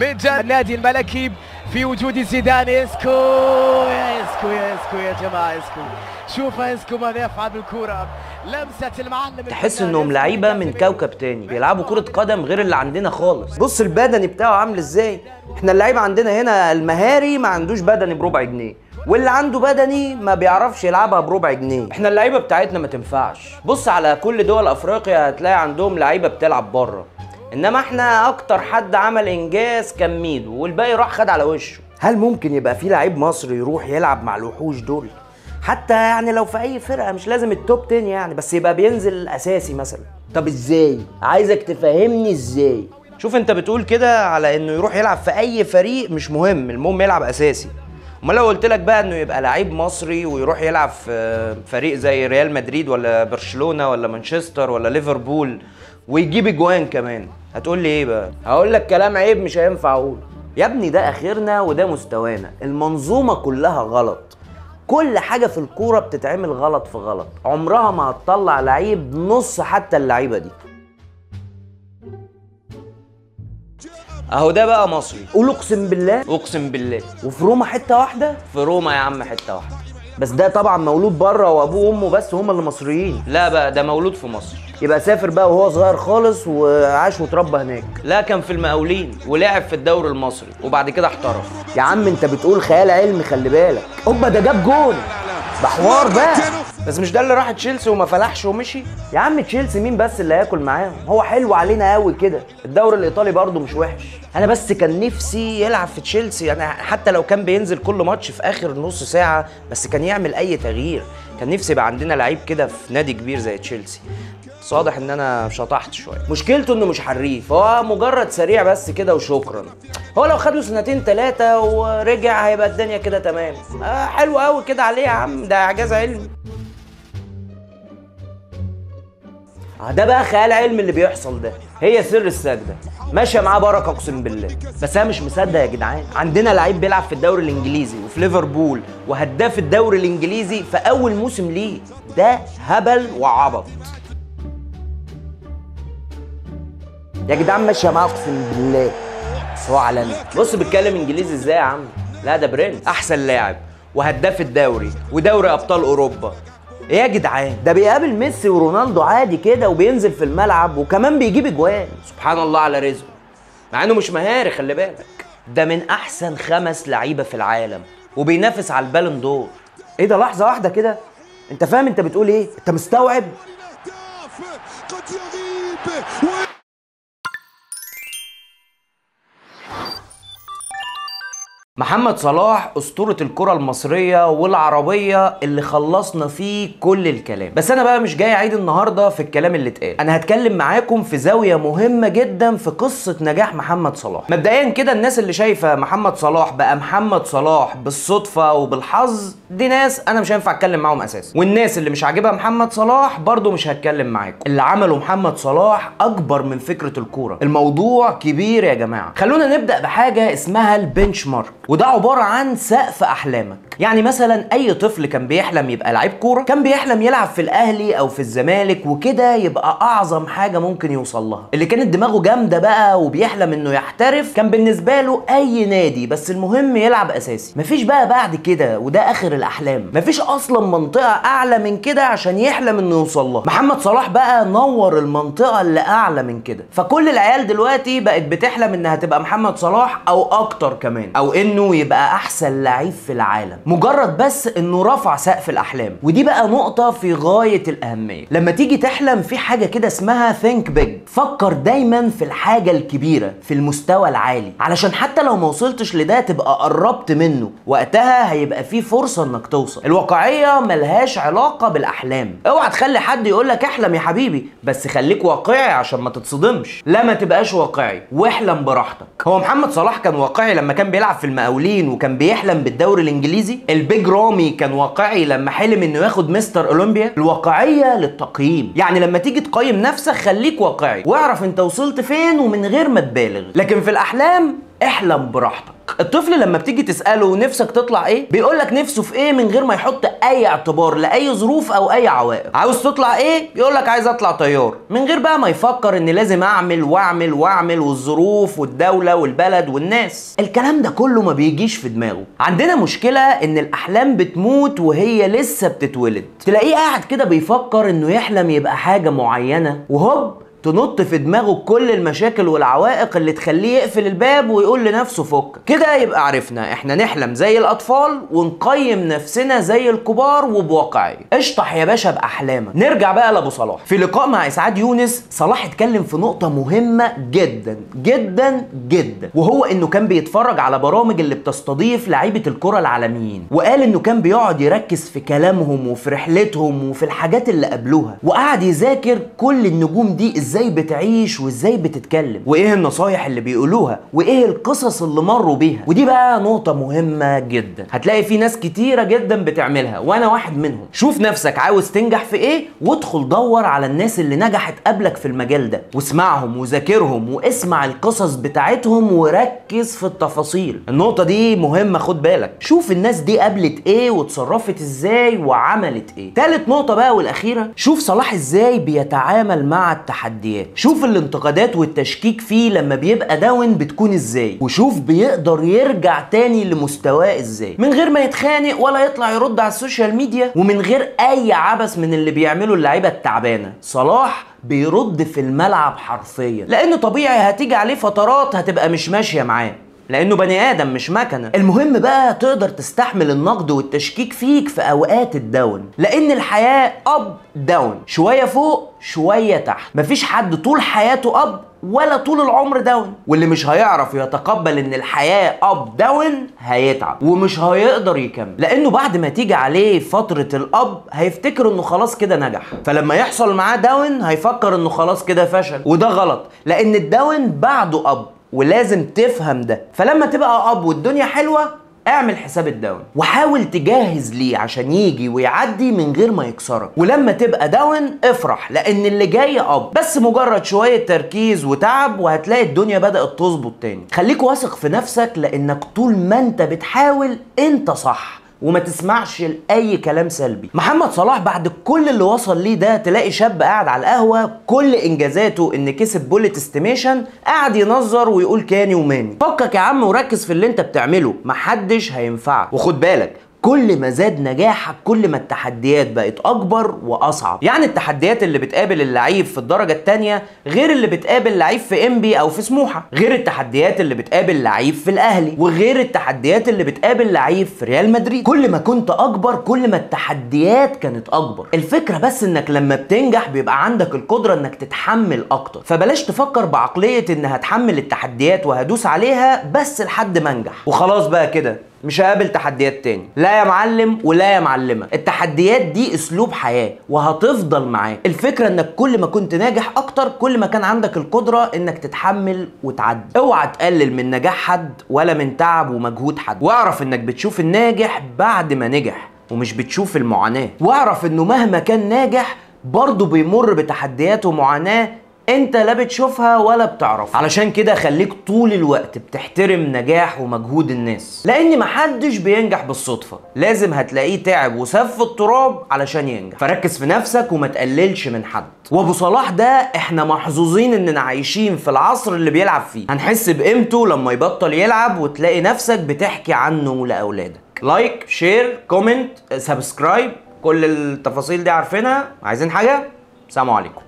من جانب النادي الملكي في وجود زيدان. اسكو يا اسكو يا اسكو يا جماعه، اسكو شوف اسكو ماذا يفعل بالكره، لمسه المعلم. تحس انهم لعيبه من كوكب تاني، بيلعبوا كره قدم غير اللي عندنا خالص. بص البدني بتاعه عامل ازاي. احنا اللعيبه عندنا هنا المهاري ما عندوش بدني بربع جنيه، واللي عنده بدني ما بيعرفش يلعبها بربع جنيه. احنا اللعيبه بتاعتنا ما تنفعش. بص على كل دول افريقيا هتلاقي عندهم لعيبه بتلعب بره، انما احنا اكتر حد عمل انجاز كان ميدو، والباقي راح خد على وشه. هل ممكن يبقى في لعيب مصري يروح يلعب مع الوحوش دول؟ حتى يعني لو في اي فرقه، مش لازم التوب 10 يعني، بس يبقى بينزل اساسي مثلا. طب ازاي؟ عايزك تفهمني ازاي. شوف انت بتقول كده على انه يروح يلعب في اي فريق مش مهم، المهم يلعب اساسي. امال لو قلت لك بقى انه يبقى لعيب مصري ويروح يلعب في فريق زي ريال مدريد ولا برشلونه ولا مانشستر ولا ليفربول ويجيب اجوان كمان، هتقول لي ايه بقى؟ هقول لك كلام عيب مش هينفع اقوله. يا ابني ده اخرنا وده مستوانا، المنظومه كلها غلط. كل حاجه في الكوره بتتعمل غلط في غلط، عمرها ما هتطلع لعيب نص حتى اللعيبه دي. اهو ده بقى مصري، قول اقسم بالله. اقسم بالله. وفي روما حته واحده؟ في روما يا عم حته واحده، بس ده طبعا مولود بره وابوه وامه بس هم اللي مصريين. لا بقى ده مولود في مصر. يبقى سافر بقى وهو صغير خالص وعاش وتربى هناك. لا كان في المقاولين ولعب في الدوري المصري وبعد كده احترف. يا عم انت بتقول خيال علمي، خلي بالك. اوبا ده جاب جون، ده حوار بقى. بس مش ده اللي راح تشيلسي وما فلحش ومشي؟ يا عم تشيلسي مين بس اللي هياكل معاهم؟ هو حلو علينا قوي كده. الدوري الايطالي برضه مش وحش. انا بس كان نفسي يلعب في تشيلسي، يعني حتى لو كان بينزل كل ماتش في اخر نص ساعه، بس كان يعمل اي تغيير. كان نفسي يبقى عندنا لعيب كده في نادي كبير زي تشيلسي. بس واضح ان انا شطحت شويه. مشكلته انه مش حريف، هو مجرد سريع بس كده وشكرا. هو لو خد له سنتين ثلاثه ورجع هيبقى الدنيا كده تمام. حلو قوي كده عليه يا عم، ده اعجاز علمي. ده بقى خيال علمي اللي بيحصل ده، هي سر السجده. ماشيه معاه بركه اقسم بالله. بس انا مش مصدق يا جدعان، عندنا لعيب بيلعب في الدوري الانجليزي وفي ليفربول وهداف الدوري الانجليزي في اول موسم ليه. ده هبل وعبط يا جدعان. ماشيه معاه اقسم بالله، بس هو عالمي. بص بيتكلم انجليزي ازاي يا عم. لا ده برنس، احسن لاعب وهداف الدوري ودوري ابطال اوروبا. ايه يا جدعان، ده بيقابل ميسي ورونالدو عادي كده وبينزل في الملعب وكمان بيجيب اجوان. سبحان الله على رزقه، مع انه مش مهاري خلي بالك. ده من احسن 5 لعيبه في العالم وبينافس على البالون دور. ايه ده، لحظه واحده كده، انت فاهم انت بتقول ايه؟ انت مستوعب؟ محمد صلاح أسطورة الكرة المصرية والعربية اللي خلصنا فيه كل الكلام. بس أنا بقى مش جاي أعيد النهاردة في الكلام اللي اتقال، أنا هتكلم معاكم في زاوية مهمة جدا في قصة نجاح محمد صلاح. مبدئيا كده الناس اللي شايفة محمد صلاح بقى محمد صلاح بالصدفة وبالحظ، دي ناس أنا مش هينفع أتكلم معاهم أساسا. والناس اللي مش عاجبها محمد صلاح برضو مش هتكلم معاكم. اللي عمله محمد صلاح أكبر من فكرة الكورة، الموضوع كبير يا جماعة. خلونا نبدأ بحاجة اسمها البنش مارك، وده عبارة عن سقف أحلامك. يعني مثلا أي طفل كان بيحلم يبقى لعيب كورة، كان بيحلم يلعب في الأهلي أو في الزمالك، وكده يبقى أعظم حاجة ممكن يوصل لها. اللي كانت دماغه جامدة بقى وبيحلم إنه يحترف، كان بالنسبة له أي نادي بس المهم يلعب أساسي. مفيش بقى بعد كده، وده آخر الأحلام. مفيش أصلا منطقة أعلى من كده عشان يحلم إنه يوصل لها. محمد صلاح بقى نور المنطقة اللي أعلى من كده، فكل العيال دلوقتي بقت بتحلم إنها تبقى محمد صلاح أو أكتر كمان، أو إنه يبقى احسن لعيب في العالم، مجرد بس انه رفع سقف الاحلام. ودي بقى نقطة في غاية الاهمية. لما تيجي تحلم في حاجة كده اسمها think big، فكر دايما في الحاجة الكبيرة، في المستوى العالي، علشان حتى لو ما وصلتش لده تبقى قربت منه، وقتها هيبقى في فرصة انك توصل. الواقعية ملهاش علاقة بالاحلام. اوعى تخلي حد يقولك احلم يا حبيبي، بس خليك واقعي عشان ما تتصدمش. لا ما تبقاش واقعي واحلم براحتك. هو محمد صلاح كان واقعي لما كان بيلعب في المقاولين وكان بيحلم بالدوري الانجليزي؟ البيج رامي كان واقعي لما حلم انه ياخد مستر اولمبيا؟ الواقعيه للتقييم. يعني لما تيجي تقيم نفسك خليك واقعي واعرف انت وصلت فين ومن غير ما تبالغ. لكن في الاحلام احلم براحتك. الطفل لما بتيجي تسأله نفسك تطلع ايه بيقولك نفسه في ايه من غير ما يحط اي اعتبار لاي ظروف او اي عوائق. عاوز تطلع ايه يقولك عايز اطلع طيار، من غير بقى ما يفكر ان لازم اعمل واعمل واعمل والظروف والدولة والبلد والناس. الكلام ده كله ما بيجيش في دماغه. عندنا مشكلة ان الاحلام بتموت وهي لسه بتتولد. تلاقيه قاعد كده بيفكر انه يحلم يبقى حاجة معينة، وهوب تنط في دماغه كل المشاكل والعوائق اللي تخليه يقفل الباب ويقول لنفسه فك. كده يبقى عرفنا احنا نحلم زي الاطفال ونقيم نفسنا زي الكبار وبواقعية. اشطح يا باشا باحلامك. نرجع بقى لابو صلاح. في لقاء مع اسعاد يونس صلاح اتكلم في نقطة مهمة جدا جدا جدا، وهو انه كان بيتفرج على برامج اللي بتستضيف لعيبة الكرة العالميين، وقال انه كان بيقعد يركز في كلامهم وفي رحلتهم وفي الحاجات اللي قابلوها، وقعد يذاكر كل النجوم دي ازاي بتعيش وازاي بتتكلم، وايه النصايح اللي بيقولوها، وايه القصص اللي مروا بيها. ودي بقى نقطة مهمة جدا، هتلاقي في ناس كتيرة جدا بتعملها وانا واحد منهم. شوف نفسك عاوز تنجح في ايه وادخل دور على الناس اللي نجحت قبلك في المجال ده، واسمعهم وذاكرهم واسمع القصص بتاعتهم وركز في التفاصيل. النقطة دي مهمة، خد بالك. شوف الناس دي قابلت ايه وتصرفت ازاي وعملت ايه. تالت نقطة بقى والاخيرة، شوف صلاح ازاي بيتعامل مع التحديات. شوف الانتقادات والتشكيك فيه لما بيبقى داون بتكون ازاي، وشوف بيقدر يرجع تاني لمستواه ازاي من غير ما يتخانق ولا يطلع يرد على السوشيال ميديا ومن غير اي عبث من اللي بيعمله اللعيبه التعبانه. صلاح بيرد في الملعب حرفيا، لانه طبيعي هتيجي عليه فترات هتبقى مش ماشيه معاه، لانه بني ادم مش مكنه. المهم بقى تقدر تستحمل النقد والتشكيك فيك في اوقات الداون، لان الحياه اب داون، شويه فوق شويه تحت. مفيش حد طول حياته اب ولا طول العمر داون، واللي مش هيعرف يتقبل ان الحياه اب داون هيتعب ومش هيقدر يكمل، لانه بعد ما تيجي عليه فتره الاب هيفتكر انه خلاص كده نجح، فلما يحصل معاه داون هيفكر انه خلاص كده فشل. وده غلط، لان الداون بعده اب ولازم تفهم ده. فلما تبقى اب والدنيا حلوه اعمل حساب الداون وحاول تجهز ليه عشان يجي ويعدي من غير ما يكسرك. ولما تبقى داون افرح، لان اللي جاي اب بس مجرد شويه تركيز وتعب وهتلاقي الدنيا بدأت تظبط تاني. خليك واثق في نفسك، لانك طول ما انت بتحاول انت صح، وما تسمعش لأي كلام سلبي. محمد صلاح بعد كل اللي وصل ليه ده تلاقي شاب قاعد على القهوة كل انجازاته ان كسب بولت استيميشن قاعد ينظر ويقول كاني وماني. فكك يا عم وركز في اللي انت بتعمله، محدش هينفعك. وخد بالك كل ما زاد نجاحك كل ما التحديات بقت اكبر واصعب. يعني التحديات اللي بتقابل اللعيب في الدرجه الثانيه غير اللي بتقابل لعيب في انبي او في سموحه، غير التحديات اللي بتقابل لعيب في الاهلي، وغير التحديات اللي بتقابل لعيب في ريال مدريد. كل ما كنت اكبر كل ما التحديات كانت اكبر. الفكره بس انك لما بتنجح بيبقى عندك القدره انك تتحمل اكتر، فبلاش تفكر بعقليه ان هتحمل التحديات وهدوس عليها بس لحد ما انجح وخلاص بقى كده مش هقابل تحديات تاني. لا يا معلم ولا يا معلمة، التحديات دي اسلوب حياة وهتفضل معاك. الفكرة انك كل ما كنت ناجح اكتر كل ما كان عندك القدرة انك تتحمل وتعدي. اوعى تقلل من نجاح حد ولا من تعب ومجهود حد، واعرف انك بتشوف الناجح بعد ما نجح ومش بتشوف المعاناة، واعرف انه مهما كان ناجح برضه بيمر بتحديات ومعاناة انت لا بتشوفها ولا بتعرف. علشان كده خليك طول الوقت بتحترم نجاح ومجهود الناس، لان محدش بينجح بالصدفة، لازم هتلاقيه تعب وساب في التراب علشان ينجح. فركز في نفسك وما تقللش من حد. وابو صلاح ده احنا محظوظين اننا عايشين في العصر اللي بيلعب فيه. هنحس بقيمته لما يبطل يلعب وتلاقي نفسك بتحكي عنه لاولادك. لايك، شير، كومنت، سبسكرايب، كل التفاصيل دي عارفينها. عايزين حاجة؟ سلام عليكم.